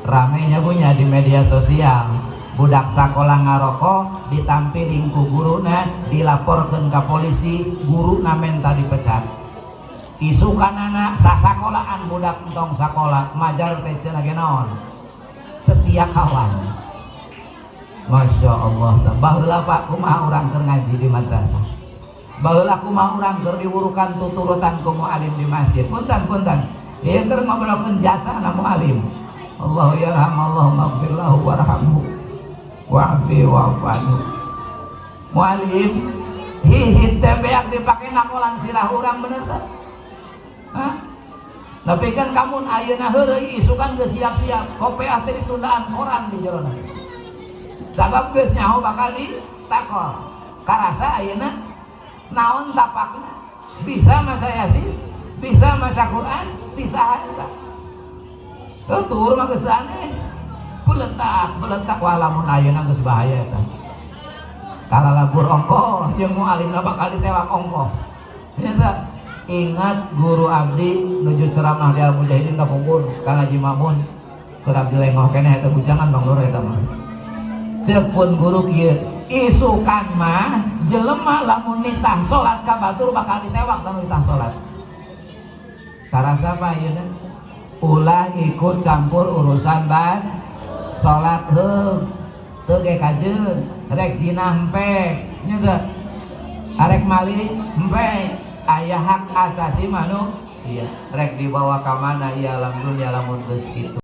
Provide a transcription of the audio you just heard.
ramenya punya di media sosial budak sakola ngarokok ditampiling ku guruna dilaporkan ke polisi guru menta dipecat isukan anak sasakolaan budak entong sakola majar teh lagi naon setia kawan. Masya Allah baheula Pak kumaha urang keur ngaji di madrasah baheula kumaha urang keur diurukan tuturutan ku mualim di masjid punten ieu keur ngobrokeun jasa na mualim Allahu yarham Allahu maghfir lahu warhamhu wa'fi wa'fanu mualim hihit teh beak dipake nakolan sirah urang bener teh hah tapi kan kamu ayeuna heureuy isukan geus siap-siap kopiah teh ditundaan koran di jerona sabab geus nyaho bakal ditakor karasa ayeuna naon tapakna bisa maca yasin bisa maca Quran tisaha eta tur mah geus aneh peletak walamun ayeuna geus bahaya eta kala labur ongkoh jeung mualimna bakal ditewak ongkoh nya ingat guru abdi nuju ceramah di Al-Mujahidin kapungkur Kang Haji Mamun keur abdi lengoh keneh eta bujangan Bang Nur eta mah ceuk pun guru kieu isukan mah jelema lamun nitah salat ka batur bakal ditewak lamun nitah salat karasa apa ayeuna ulah ikut campur urusan salat heuh teu ge kajeun rek zina empek nya teu arek mali empek aya hak asasi manusia rek dibawa ka mana ieu alam dunya lamun geus kitu